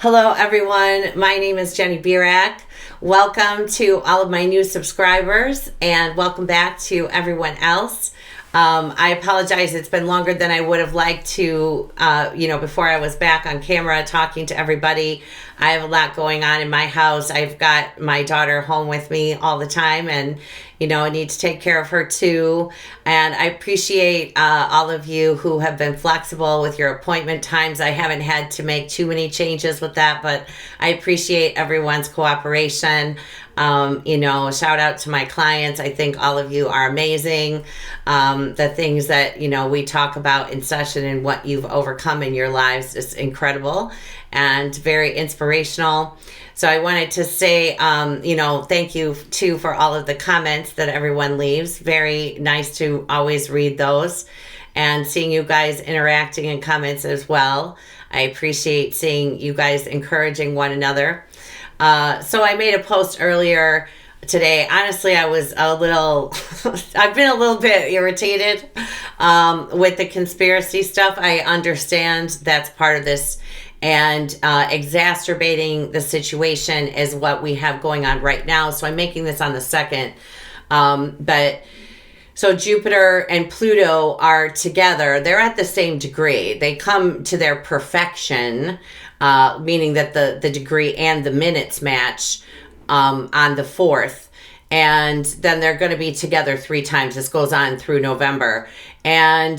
Hello everyone, my name is Jenny Birak. Welcome to all of my new subscribers and welcome back to everyone else. I apologize, it's been longer than I would have liked to, before I was back on camera talking to everybody. I have a lot going on in my house. I've got my daughter home with me all the time and, I need to take care of her too. And I appreciate all of you who have been flexible with your appointment times. I haven't had to make too many changes with that, but I appreciate everyone's cooperation. Shout out to my clients. I think all of you are amazing. The things that, we talk about in session and what you've overcome in your lives is incredible and very inspirational. So I wanted to say, thank you too for all of the comments that everyone leaves. Very nice to always read those and seeing you guys interacting in comments as well. I appreciate seeing you guys encouraging one another. So I made a post earlier today. Honestly, I was I've been a little bit irritated with the conspiracy stuff. I understand that's part of this, and exacerbating the situation is what we have going on right now. So I'm making this on the 2nd. So Jupiter and Pluto are together. They're at the same degree. They come to their perfection, meaning that the degree and the minutes match on the 4th. And then they're going to be together 3 times. This goes on through November. And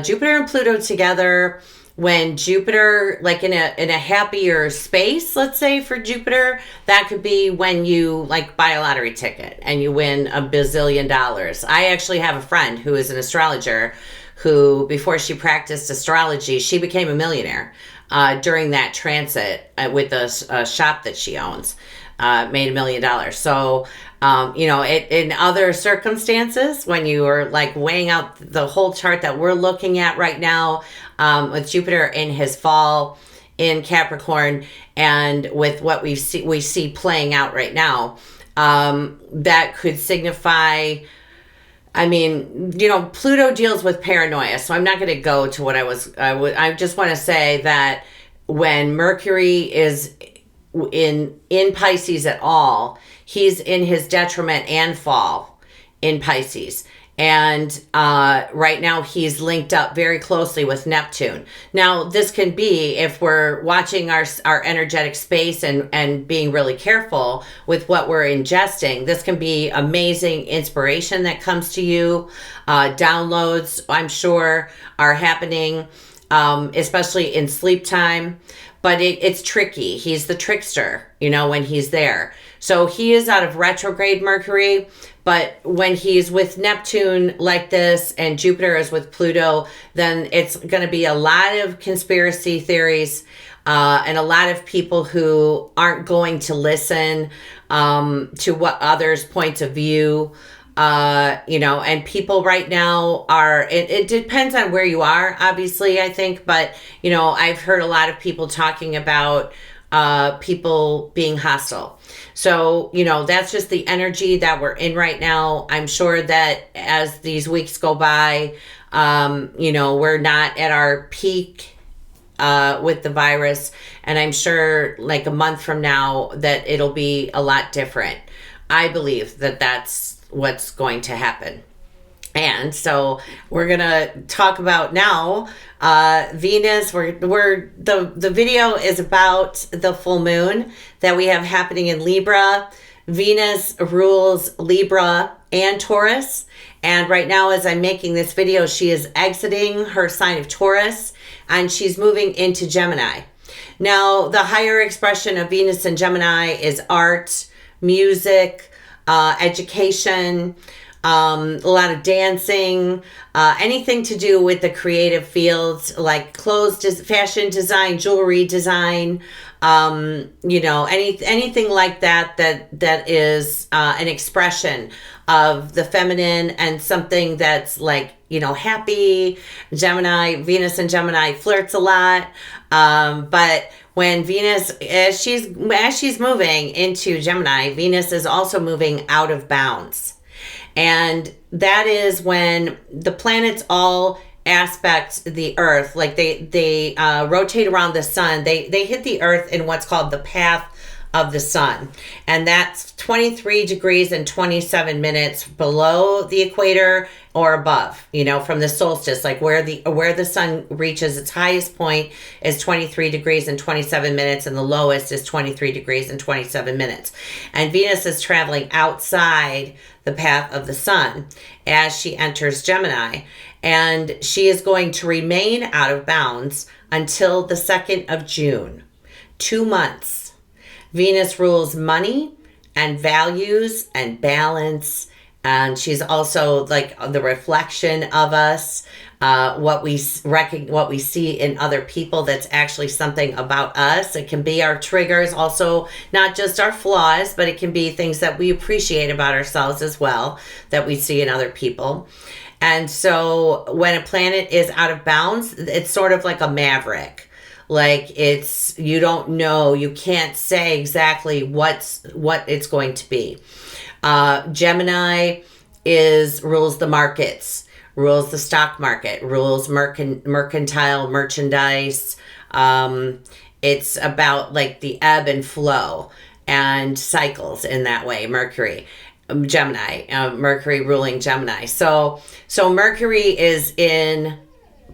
Jupiter and Pluto together, when Jupiter, like in a happier space, let's say for Jupiter, that could be when you buy a lottery ticket and you win $1 bazillion. I actually have a friend who is an astrologer who, before she practiced astrology, she became a millionaire during that transit with a shop that she owns. Made $1 million. So, in other circumstances, when you are weighing out the whole chart that we're looking at right now, with Jupiter in his fall in Capricorn, and with what we see playing out right now, that could signify. Pluto deals with paranoia, so I'm not going to go to what I just want to say that when Mercury is in Pisces at all, he's in his detriment and fall in Pisces. And right now he's linked up very closely with Neptune. Now, this can be, if we're watching our energetic space and being really careful with what we're ingesting, this can be amazing inspiration that comes to you. Downloads, I'm sure, are happening, especially in sleep time. But it's tricky. He's the trickster, when he's there. So he is out of retrograde Mercury, but when he's with Neptune like this and Jupiter is with Pluto, then it's going to be a lot of conspiracy theories and a lot of people who aren't going to listen to what others' points of view. And people right now it depends on where you are, obviously, I think, but, I've heard a lot of people talking about, people being hostile. So, that's just the energy that we're in right now. I'm sure that as these weeks go by, we're not at our peak, with the virus. And I'm sure a month from now that it'll be a lot different. I believe that that's what's going to happen. And so we're going to talk about now Venus. The video is about the full moon that we have happening in Libra. Venus rules Libra and Taurus. And right now, as I'm making this video, she is exiting her sign of Taurus and she's moving into Gemini. Now, the higher expression of Venus and Gemini is art, music, education, a lot of dancing, anything to do with the creative fields, like clothes, fashion design, jewelry design, anything like that is an expression of the feminine and something that's happy. Venus and Gemini flirts a lot, but when Venus, as she's moving into Gemini, Venus is also moving out of bounds. And that is when the planets all aspect the Earth, like they rotate around the sun. They hit the Earth in what's called the path of the sun, and that's 23 degrees and 27 minutes below the equator or above, from the solstice, like where the sun reaches its highest point is 23 degrees and 27 minutes, and the lowest is 23 degrees and 27 minutes. And Venus is traveling outside the path of the sun as she enters Gemini, and she is going to remain out of bounds until the 2nd of June. 2 months. Venus rules money and values and balance, and she's also like the reflection of us, what we see in other people that's actually something about us. It can be our triggers, also not just our flaws, but it can be things that we appreciate about ourselves as well that we see in other people. And so when a planet is out of bounds, it's sort of like a maverick. Like you don't know, you can't say exactly what it's going to be. Gemini rules the markets, rules the stock market, rules mercantile merchandise. It's about like the ebb and flow and cycles in that way. Gemini, Mercury ruling Gemini. So Mercury is in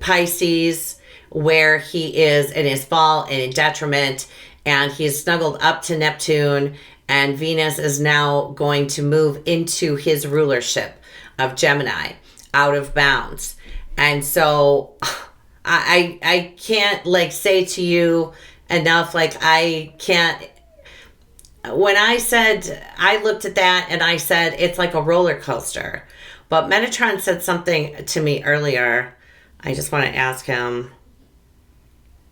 Pisces, where he is in his fall and in detriment, and he's snuggled up to Neptune, and Venus is now going to move into his rulership of Gemini, out of bounds. And so I can't like say to you enough, like I can't, when I looked at that and I said, it's like a roller coaster. But Metatron said something to me earlier. I just want to ask him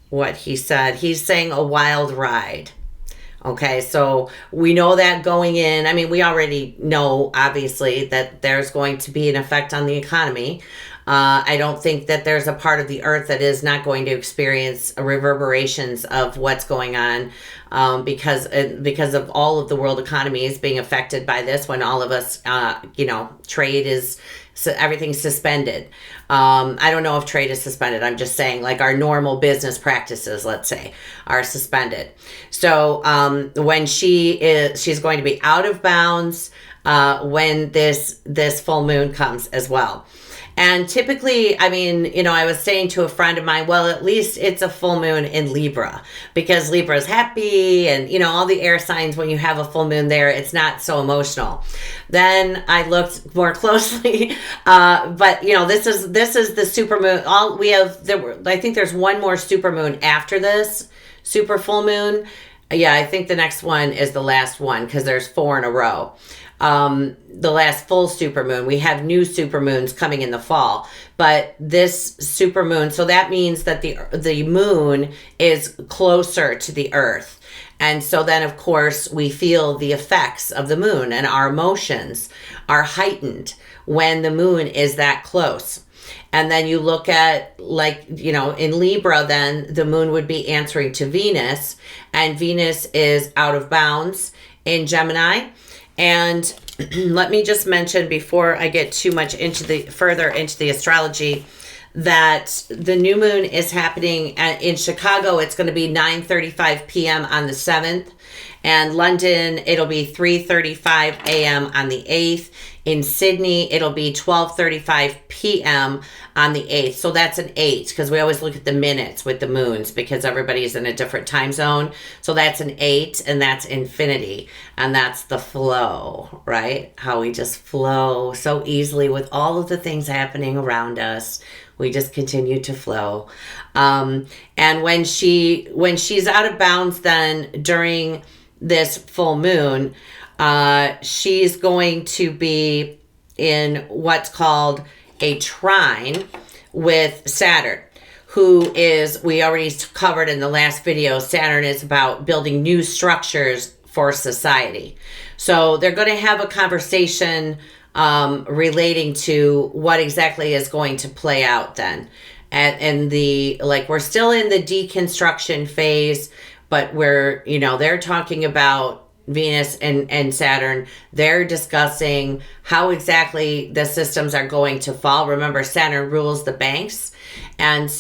what he said. He's saying a wild ride. Okay, so we know that going in. I mean, we already know, obviously, that there's going to be an effect on the economy. I don't think that there's a part of the earth that is not going to experience reverberations of what's going on, because of all of the world economies being affected by this. When all of us, trade is, so everything's suspended. I don't know if trade is suspended. I'm just saying, like, our normal business practices, let's say, are suspended. So when she's going to be out of bounds when this full moon comes as well. And typically, I mean, I was saying to a friend of mine, well, at least it's a full moon in Libra, because Libra is happy, and, all the air signs, when you have a full moon there, it's not so emotional. Then I looked more closely, but, this is the super moon. I think there's one more super moon after this super full moon. Yeah, I think the next one is the last one, because there's 4 in a row. The last full supermoon. We have new supermoons coming in the fall, but this supermoon, so that means that the moon is closer to the earth. And so then, of course, we feel the effects of the moon, and our emotions are heightened when the moon is that close. And then you look at, like, in Libra, then the moon would be answering to Venus, and Venus is out of bounds in Gemini. And let me just mention, before I get too much further into the astrology, that the new moon is happening in Chicago. It's going to be 9:35 p.m. on the 7th. And London, it'll be 3:35 a.m. on the 8th. In Sydney, it'll be 12:35 p.m. on the 8th. So that's an 8, because we always look at the minutes with the moons, because everybody's in a different time zone. So that's an 8, and that's infinity. And that's the flow, right? How we just flow so easily with all of the things happening around us. We just continue to flow. And when she's out of bounds, then during this full moon, she's going to be in what's called a trine with Saturn, who is, we already covered in the last video, Saturn is about building new structures for society. So they're going to have a conversation relating to what exactly is going to play out then. And we're still in the deconstruction phase, but they're talking about Venus and Saturn, they're discussing how exactly the systems are going to fall. Remember, Saturn rules the banks and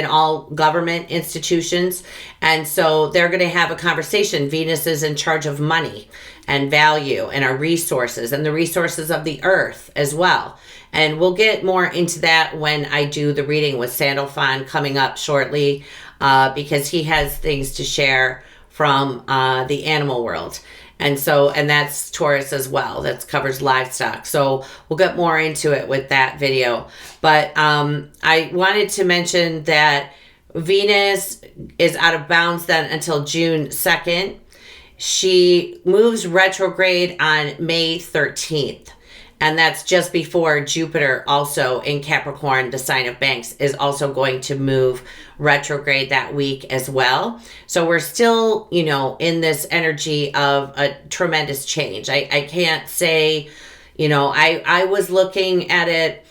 all government institutions. And so they're going to have a conversation. Venus is in charge of money and value and our resources and the resources of the earth as well. And we'll get more into that when I do the reading with Sandalphon coming up shortly, because he has things to share from the animal world. And that's Taurus as well. That covers livestock. So we'll get more into it with that video. But I wanted to mention that Venus is out of bounds then until June 2nd. She moves retrograde on May 13th. And that's just before Jupiter, also in Capricorn, the sign of banks, is also going to move retrograde that week as well. So we're still, in this energy of a tremendous change. I can't say, I was looking at it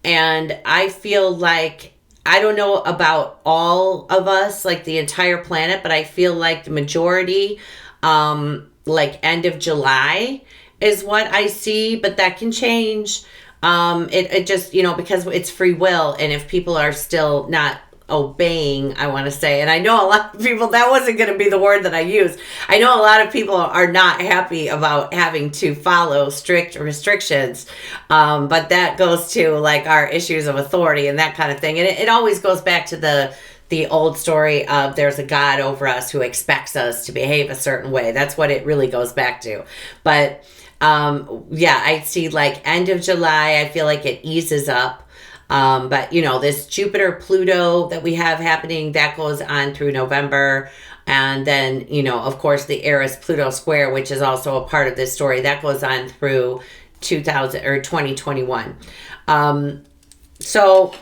and I feel like, I don't know about all of us, like the entire planet, but I feel like the majority, like end of July, is what I see, but that can change. It just, because it's free will, and if people are still not obeying, I want to say, and I know a lot of people, that wasn't going to be the word that I used. I know a lot of people are not happy about having to follow strict restrictions, but that goes to like our issues of authority and that kind of thing. And it always goes back to the old story of there's a God over us who expects us to behave a certain way. That's what it really goes back to. But I see like end of July, I feel like it eases up. But this Jupiter Pluto that we have happening, that goes on through November. And then, of course, the Eris Pluto square, which is also a part of this story, that goes on through 2021. So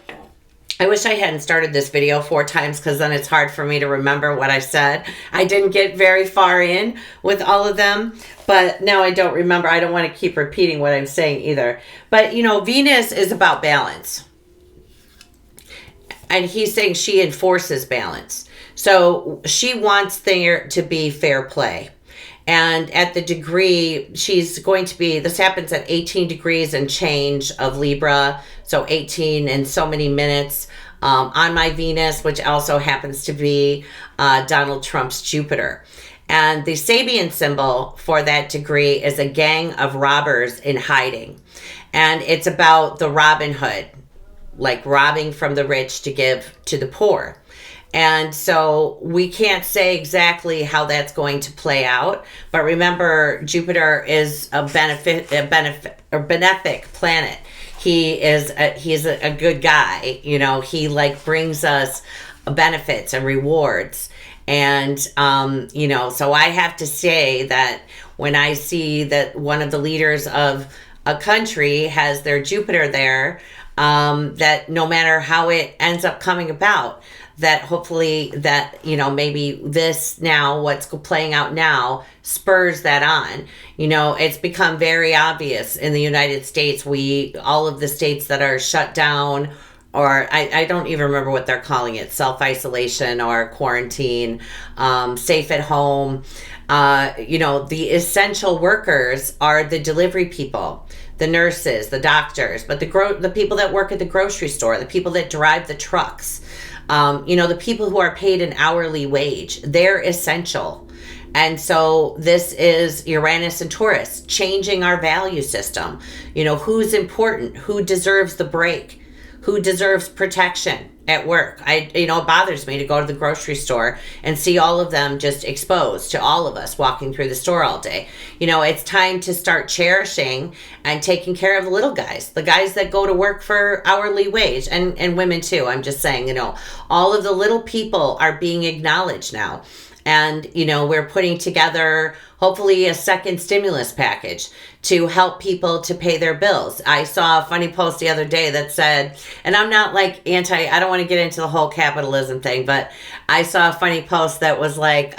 I wish I hadn't started this video 4 times, because then it's hard for me to remember what I said. I didn't get very far in with all of them, but now I don't remember. I don't want to keep repeating what I'm saying either. But, Venus is about balance. And he's saying she enforces balance. So she wants there to be fair play. And at the degree, she's going to be, this happens at 18 degrees and change of Libra. So 18 and so many minutes on my Venus, which also happens to be Donald Trump's Jupiter. And the Sabian symbol for that degree is a gang of robbers in hiding. And it's about the Robin Hood, like robbing from the rich to give to the poor. And so we can't say exactly how that's going to play out. But remember, Jupiter is a benefic planet. He's a good guy. He like brings us benefits and rewards. And, so I have to say that when I see that one of the leaders of a country has their Jupiter there, that no matter how it ends up coming about, that hopefully that, maybe this now, what's playing out now, spurs that on. It's become very obvious in the United States, all of the states that are shut down, or I don't even remember what they're calling it, self-isolation or quarantine, safe at home. The essential workers are the delivery people, the nurses, the doctors, but the people that work at the grocery store, the people that drive the trucks, the people who are paid an hourly wage, they're essential. And so this is Uranus and Taurus, changing our value system. Who's important, who deserves the break, who deserves protection at work. It bothers me to go to the grocery store and see all of them just exposed to all of us walking through the store all day. It's time to start cherishing and taking care of the little guys, the guys that go to work for hourly wage, and women too. I'm just saying, all of the little people are being acknowledged now. And, we're putting together, hopefully, a second stimulus package to help people to pay their bills. I saw a funny post the other day that said, and I'm not like I don't want to get into the whole capitalism thing, but I saw a funny post that was like,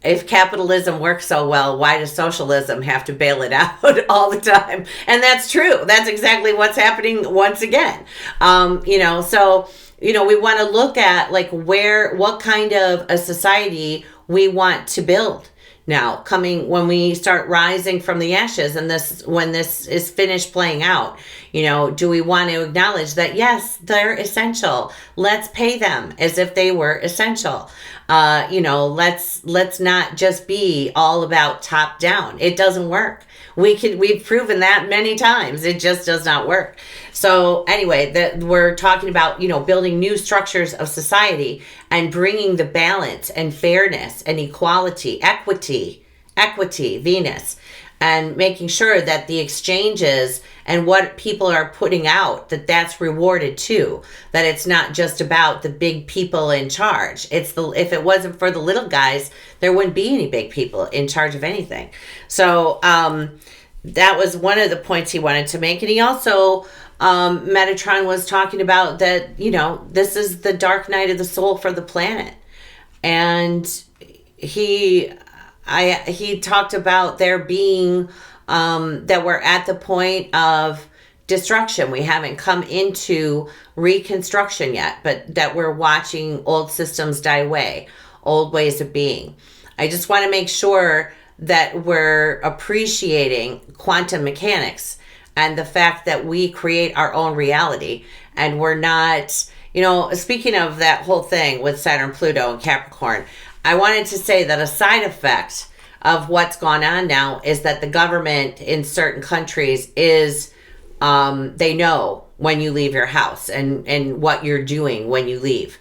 if capitalism works so well, why does socialism have to bail it out all the time? And that's true. That's exactly what's happening once again. We want to look at like what kind of a society we want to build now coming when we start rising from the ashes, and when this is finished playing out. Do we want to acknowledge that yes, they're essential, let's pay them as if they were essential. Let's not just be all about top down. It doesn't work. We've proven that many times. It just does not work. So anyway, we're talking about, building new structures of society and bringing the balance and fairness and equality, equity, Venus, and making sure that the exchanges and what people are putting out, that's rewarded too. That it's not just about the big people in charge. If it wasn't for the little guys, there wouldn't be any big people in charge of anything. So that was one of the points he wanted to make. And he also, Metatron was talking about that, this is the dark night of the soul for the planet. And he talked about there being, that we're at the point of destruction. We haven't come into reconstruction yet, but that we're watching old systems die away, old ways of being. I just want to make sure that we're appreciating quantum mechanics and the fact that we create our own reality, and we're not, speaking of that whole thing with Saturn, Pluto, and Capricorn, I wanted to say that a side effect of what's gone on now is that the government in certain countries is, they know when you leave your house and what you're doing when you leave.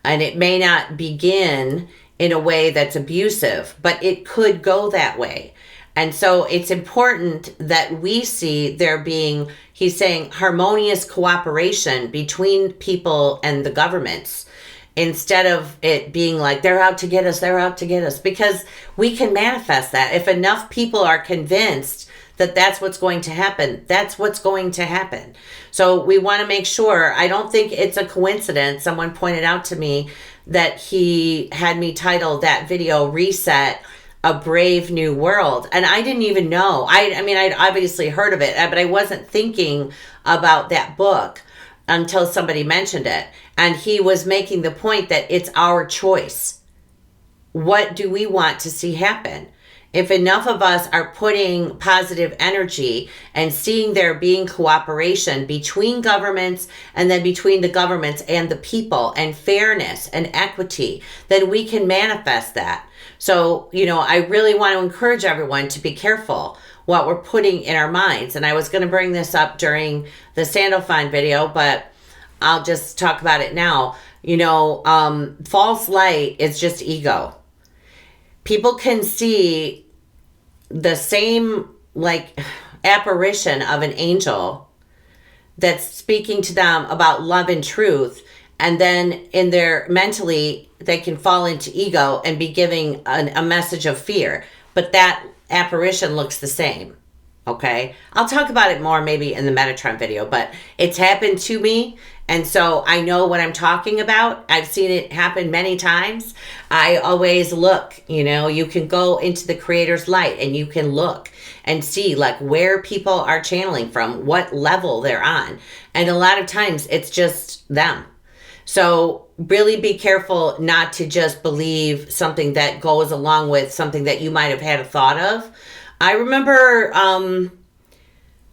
And it may not begin in a way that's abusive, but it could go that way. And so it's important that we see there being, he's saying, harmonious cooperation between people and the governments, instead of it being like, they're out to get us, because we can manifest that. If enough people are convinced that that's what's going to happen, that's what's going to happen. So we want to make sure, I don't think it's a coincidence. Someone pointed out to me that he had me title that video, Reset, A Brave New World. And I didn't even know. I mean, I'd obviously heard of it, but I wasn't thinking about that book until somebody mentioned it. And he was making the point that it's our choice. What do we want to see happen? If enough of us are putting positive energy and seeing there being cooperation between governments and then between the governments and the people and fairness and equity, then we can manifest that. So, I really want to encourage everyone to be careful what we're putting in our minds. And I was going to bring this up during the Sandalphon video, but I'll just talk about it now. False light is just ego. People can see the same apparition of an angel that's speaking to them about love and truth, and then in their mentally they can fall into ego and be giving a message of fear, but that apparition looks the same. Okay, I'll talk about it more maybe in the Metatron video, but it's happened to me. And so I know what I'm talking about. I've seen it happen many times. I always look, you can go into the Creator's light and you can look and see where people are channeling from, what level they're on. And a lot of times it's just them. So really be careful not to just believe something that goes along with something that you might have had a thought of. I remember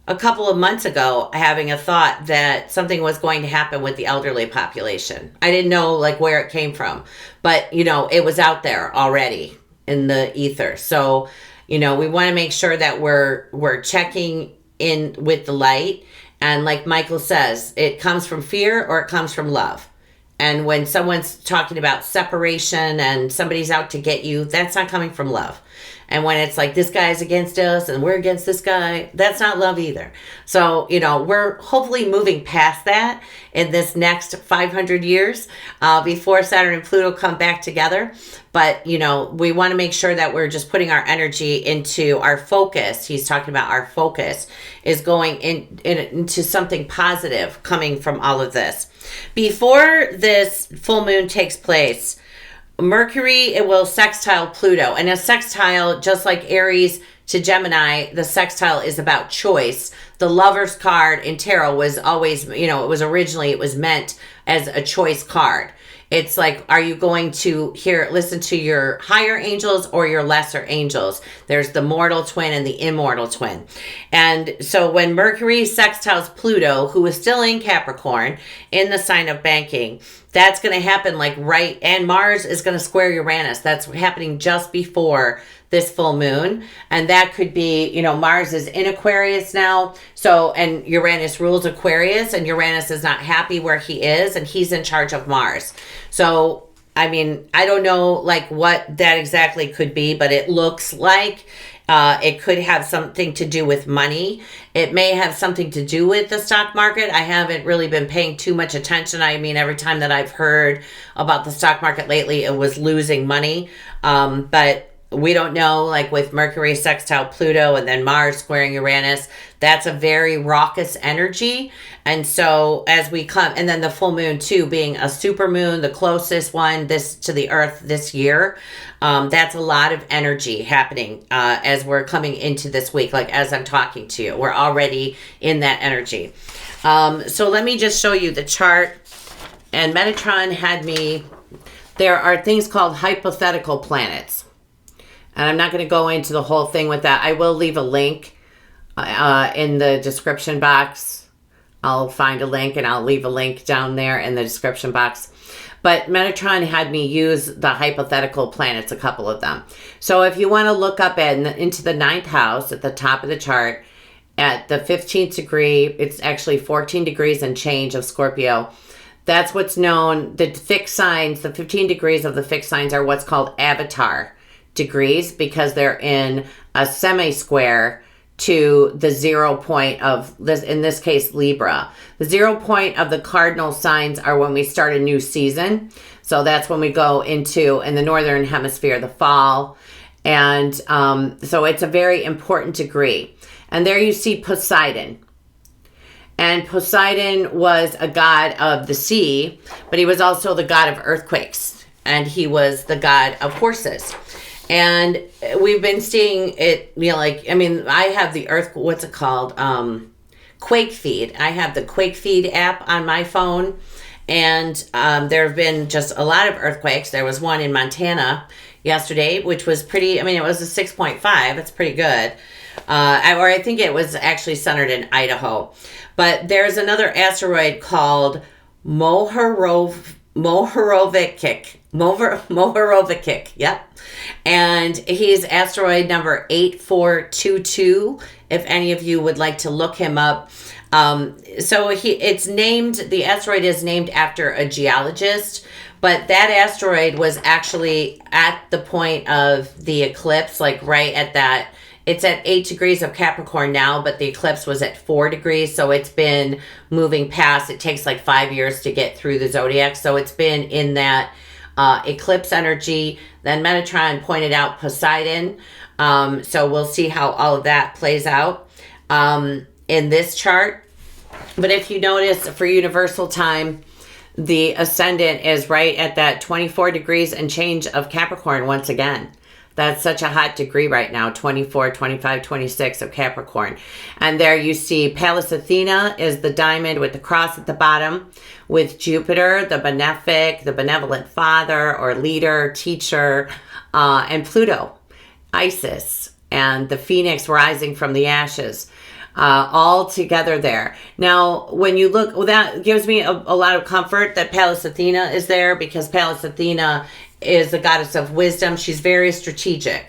a couple of months ago having a thought that something was going to happen with the elderly population. I didn't know where it came from, but it was out there already in the ether. So, we want to make sure that we're checking in with the light. And like Michael says, it comes from fear or it comes from love. And when someone's talking about separation and somebody's out to get you, that's not coming from love. And when it's this guy's against us and we're against this guy, that's not love either. So, we're hopefully moving past that in this next 500 years before Saturn and Pluto come back together. But, we want to make sure that we're just putting our energy into our focus. He's talking about our focus is going into something positive coming from all of this. Before this full moon takes place, Mercury, it will sextile Pluto. And a sextile, just like Aries to Gemini, the sextile is about choice. The Lover's card in tarot was always, it was meant as a choice card. It's like, are you going to listen to your higher angels or your lesser angels? There's the mortal twin and the immortal twin. And so when Mercury sextiles Pluto, who is still in Capricorn, in the sign of banking, that's going to happen and Mars is going to square Uranus. That's happening just before this full moon. And that could be, Mars is in Aquarius now. So, and Uranus rules Aquarius, and Uranus is not happy where he is, and he's in charge of Mars. So, I mean, I don't know what that exactly could be, but it looks like it could have something to do with money. It may have something to do with the stock market. I haven't really been paying too much attention. I mean, every time that I've heard about the stock market lately, it was losing money. But we don't know, with Mercury sextile Pluto and then Mars squaring Uranus, that's a very raucous energy. And so as we come, and then the full moon too, being a super moon, the closest one to the earth this year, that's a lot of energy happening as we're coming into this week. As I'm talking to you, we're already in that energy. So let me just show you the chart. And Metatron had there are things called hypothetical planets. And I'm not going to go into the whole thing with that. I will leave a link in the description box. I'll find a link and I'll leave a link down there in the description box. But Metatron had me use the hypothetical planets, a couple of them. So if you want to look up into the 9th house at the top of the chart, at the 15th degree, it's actually 14 degrees and change of Scorpio. That's what's known, the fixed signs, the 15 degrees of the fixed signs are what's called avatar degrees, because they're in a semi-square to the 0 point of this, in this case, Libra. The 0 point of the cardinal signs are when we start a new season. So that's when we go into, in the northern hemisphere, the fall. And so it's a very important degree. And there you see Poseidon. And Poseidon was a god of the sea, but he was also the god of earthquakes. And he was the god of horses. And we've been seeing it, I have the what's it called? Quake Feed. I have the Quake Feed app on my phone. And there have been just a lot of earthquakes. There was one in Montana yesterday, which was pretty, it was a 6.5. It's pretty good. Or I think it was actually centered in Idaho. But there's another asteroid called Mohorovicic, yep. And he's asteroid number 8422, if any of you would like to look him up. The asteroid is named after a geologist, but that asteroid was actually at the point of the eclipse, right at that. It's at 8 degrees of Capricorn now, but the eclipse was at 4 degrees. So it's been moving past. It takes 5 years to get through the zodiac. So it's been in that eclipse energy. Then Metatron pointed out Poseidon. So we'll see how all of that plays out in this chart. But if you notice, for universal time, the ascendant is right at that 24 degrees and change of Capricorn once again. That's such a hot degree right now, 24, 25, 26 of Capricorn. And there you see Pallas Athena is the diamond with the cross at the bottom, with Jupiter, the benevolent father or leader, teacher, and Pluto, Isis, and the phoenix rising from the ashes. All together there. Now, when you look, that gives me a lot of comfort that Pallas Athena is there, because Pallas Athena is the goddess of wisdom. She's very strategic.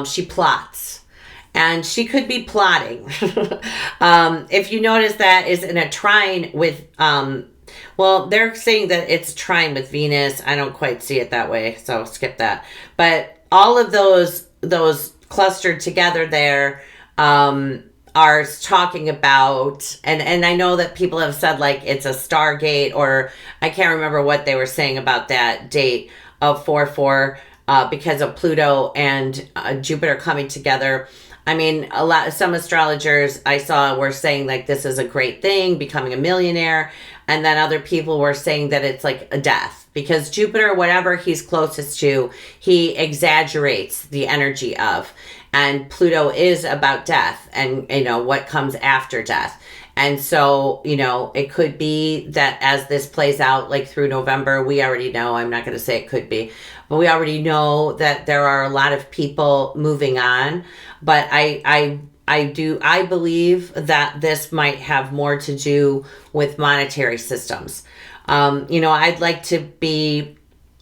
She plots. And she could be plotting. If you notice, that is in a trine with, they're saying that it's a trine with Venus. I don't quite see it that way, so skip that. But all of those clustered together there, are talking about, and I know that people have said it's a Stargate, or I can't remember what they were saying about that date of 4/4 because of Pluto and Jupiter coming together. Some astrologers I saw were saying this is a great thing, becoming a millionaire, and then other people were saying that it's a death, because Jupiter, whatever he's closest to, he exaggerates the energy of. And Pluto is about death and, what comes after death. And so, it could be that as this plays out, like through November, we already know, I'm not going to say it could be, but we already know that there are a lot of people moving on. But I believe that this might have more to do with monetary systems. I'd like to be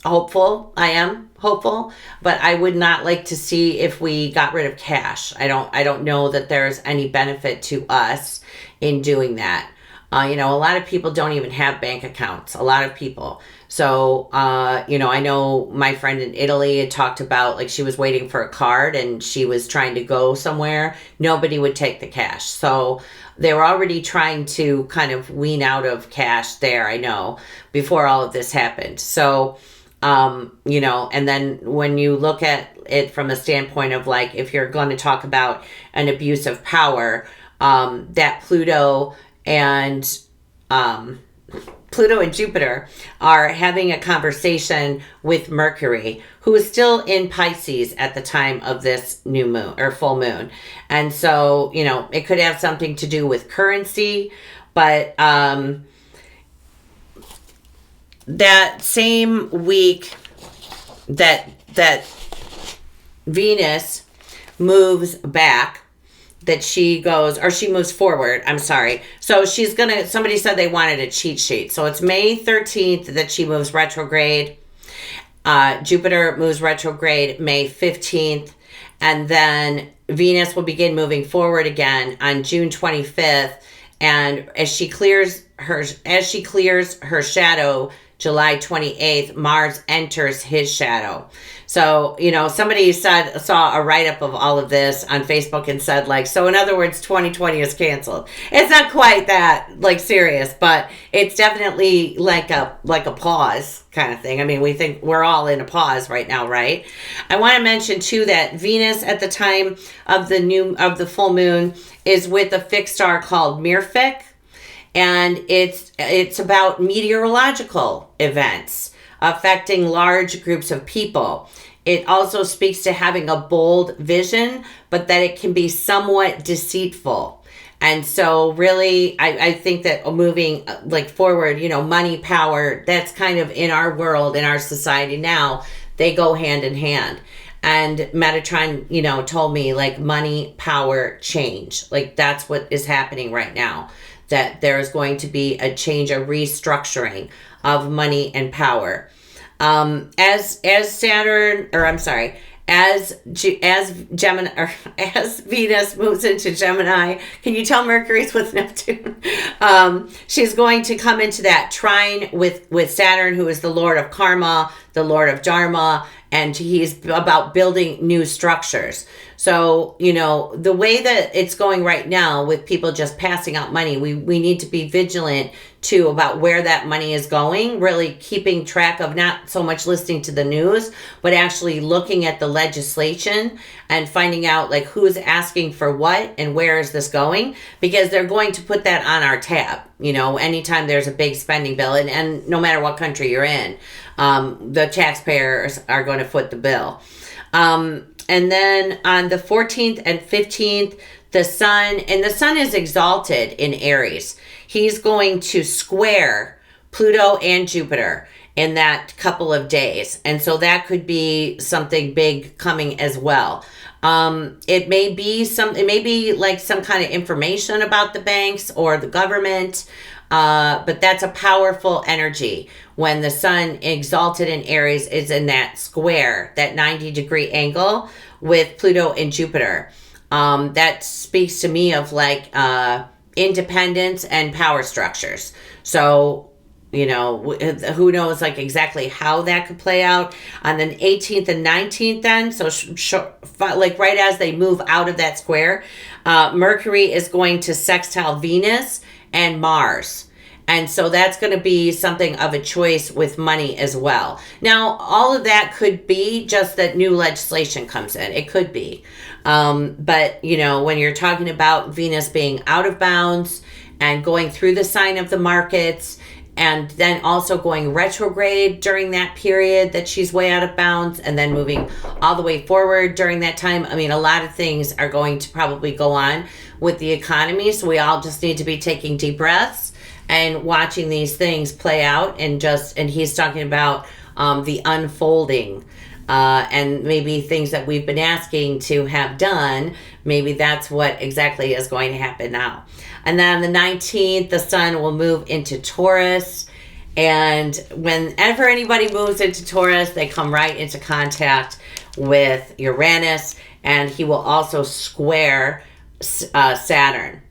hopeful. I am hopeful, but I would not like to see if we got rid of cash. I don't know that there's any benefit to us in doing that. A lot of people don't even have bank accounts. A lot of people. So, I know my friend in Italy had talked about, like, she was waiting for a card and she was trying to go somewhere. Nobody would take the cash. So they were already trying to kind of wean out of cash there, I know, before all of this happened. So, and then when you look at it from a standpoint of, like, if you're going to talk about an abuse of power, that Pluto and Jupiter are having a conversation with Mercury, who is still in Pisces at the time of this new moon or full moon. And so, it could have something to do with currency, but that same week that Venus moves back, that she goes, or she moves forward, I'm sorry. So somebody said they wanted a cheat sheet. So it's May 13th that she moves retrograde. Jupiter moves retrograde May 15th. And then Venus will begin moving forward again on June 25th. And as she clears her shadow, July 28th, Mars enters his shadow. So, somebody saw a write-up of all of this on Facebook and said, like, so in other words, 2020 is canceled. It's not quite that, like, serious, but it's definitely like a pause kind of thing. I mean, we think we're all in a pause right now, right? I want to mention too that Venus at the time of the full moon is with a fixed star called Myrfic. And it's about meteorological events affecting large groups of people. It also speaks to having a bold vision, but that it can be somewhat deceitful. And so really, I think that moving like forward, money, power, that's kind of in our world, in our society now, they go hand in hand. And Metatron, told me, like, money, power, change. Like, that's what is happening right now. That there's going to be a change, a restructuring of money and power. As Saturn, or I'm sorry, as Gemini, or as Venus moves into Gemini, can you tell Mercury's with Neptune? She's going to come into that trine with Saturn, who is the Lord of Karma, the Lord of Dharma, and he's about building new structures. So, the way that it's going right now with people just passing out money, we need to be vigilant too about where that money is going, really keeping track of not so much listening to the news, but actually looking at the legislation and finding out, like, who's asking for what and where is this going, because they're going to put that on our tab, anytime there's a big spending bill, and no matter what country you're in, the taxpayers are going to foot the bill. And then on the 14th and 15th, the sun is exalted in Aries. He's going to square Pluto and Jupiter in that couple of days. And so that could be something big coming as well. It may be like some kind of information about the banks or the government. But that's a powerful energy when the sun exalted in Aries is in that square, that 90-degree angle with Pluto and Jupiter. That speaks to me of like independence and power structures. So, who knows like exactly how that could play out on the 18th and 19th then. So like right as they move out of that square, Mercury is going to sextile Venus and Mars. And so that's going to be something of a choice with money as well. Now, all of that could be just that new legislation comes in. It could be. But, when you're talking about Venus being out of bounds and going through the sign of the markets, and then also going retrograde during that period that she's way out of bounds, and then moving all the way forward during that time. I mean, a lot of things are going to probably go on with the economy, so we all just need to be taking deep breaths and watching these things play out. And he's talking about the unfolding, and maybe things that we've been asking to have done, maybe that's what exactly is going to happen now. And then on the 19th, the sun will move into Taurus. And whenever anybody moves into Taurus, they come right into contact with Uranus, and he will also square Saturn.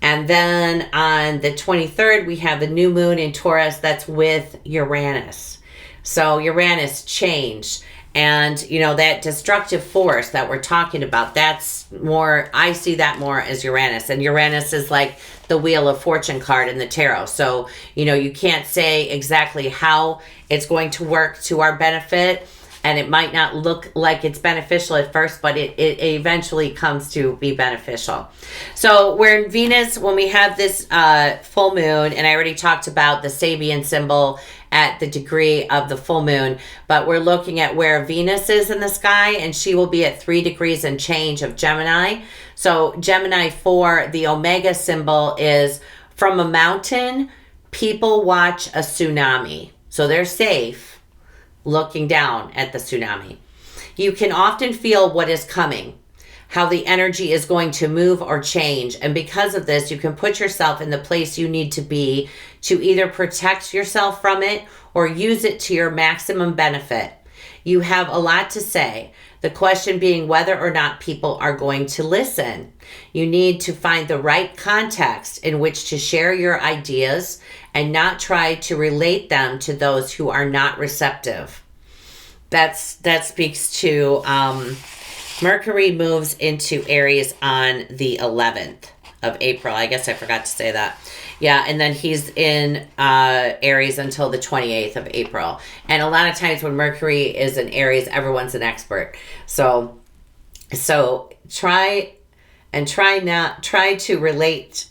And then on the 23rd, we have the new moon in Taurus that's with Uranus. So Uranus, change. And, that destructive force that we're talking about, that's more, I see that more as Uranus. And Uranus is like the Wheel of Fortune card in the tarot. So, you can't say exactly how it's going to work to our benefit. And it might not look like it's beneficial at first, but it eventually comes to be beneficial. So we're in Venus when we have this full moon. And I already talked about the Sabian symbol at the degree of the full moon. But we're looking at where Venus is in the sky. And she will be at 3 degrees and change of Gemini. So Gemini for the Omega symbol is from a mountain, people watch a tsunami. So they're safe looking down at the tsunami. You can often feel what is coming, how the energy is going to move or change. And because of this, you can put yourself in the place you need to be to either protect yourself from it or use it to your maximum benefit. You have a lot to say. The question being whether or not people are going to listen. You need to find the right context in which to share your ideas and not try to relate them to those who are not receptive. That speaks to Mercury moves into Aries on the 11th of April. I guess I forgot to say that. Yeah, and then he's in Aries until the 28th of April. And a lot of times when Mercury is in Aries, everyone's an expert. So try to relate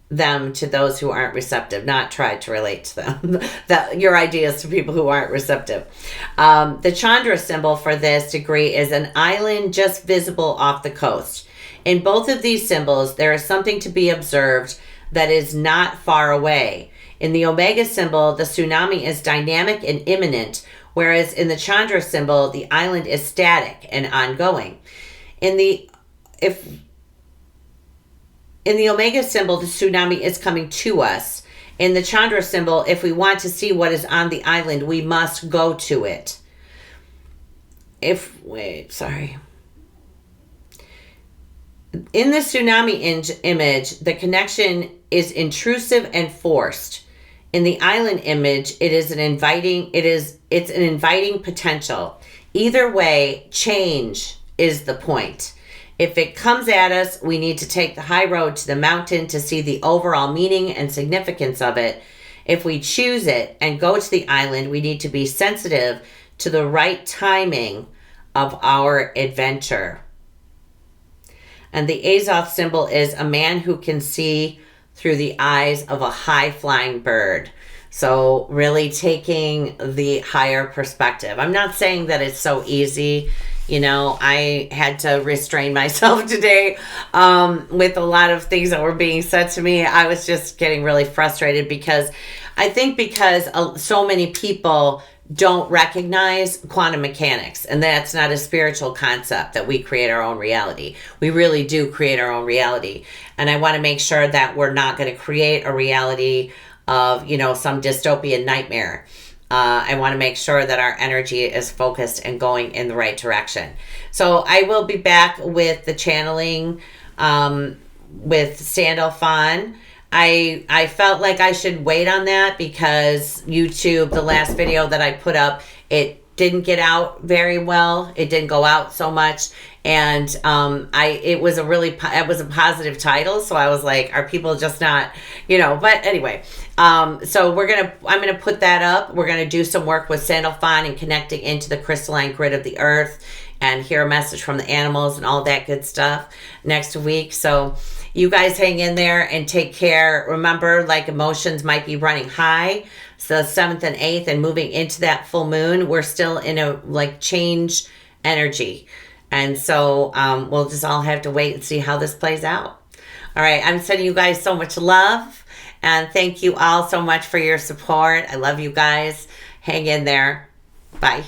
them to those who aren't receptive, not try to relate to them, your ideas to people who aren't receptive. The Chandra symbol for this degree is an island just visible off the coast. In both of these symbols, there is something to be observed that is not far away. In the Omega symbol, the tsunami is dynamic and imminent, whereas in the Chandra symbol, the island is static and ongoing. In the Omega symbol, the tsunami is coming to us. In the Chandra symbol, if we want to see what is on the island, we must go to it. In the tsunami image, the connection is intrusive and forced. In the island image, it's an inviting potential. Either way, change is the point. If it comes at us, we need to take the high road to the mountain to see the overall meaning and significance of it. If we choose it and go to the island, we need to be sensitive to the right timing of our adventure. And the Azoth symbol is a man who can see through the eyes of a high-flying bird. So really taking the higher perspective. I'm not saying that it's so easy. I had to restrain myself today with a lot of things that were being said to me. I was just getting really frustrated because so many people don't recognize quantum mechanics, and that's not a spiritual concept that we create our own reality. We really do create our own reality. And I want to make sure that we're not going to create a reality of, some dystopian nightmare. I want to make sure that our energy is focused and going in the right direction. So I will be back with the channeling with Sandalphon. I felt like I should wait on that because YouTube, the last video that I put up, it didn't get out very well. It didn't go out so much. And it was a positive title. So I was like, are people just not, but anyway. So I'm going to put that up. We're going to do some work with Sandalphon and connecting into the crystalline grid of the earth and hear a message from the animals and all that good stuff next week. So you guys hang in there and take care. Remember, like, emotions might be running high. So 7th and 8th and moving into that full moon, we're still in a like change energy. And so we'll just all have to wait and see how this plays out. All right, I'm sending you guys so much love. And thank you all so much for your support. I love you guys. Hang in there. Bye.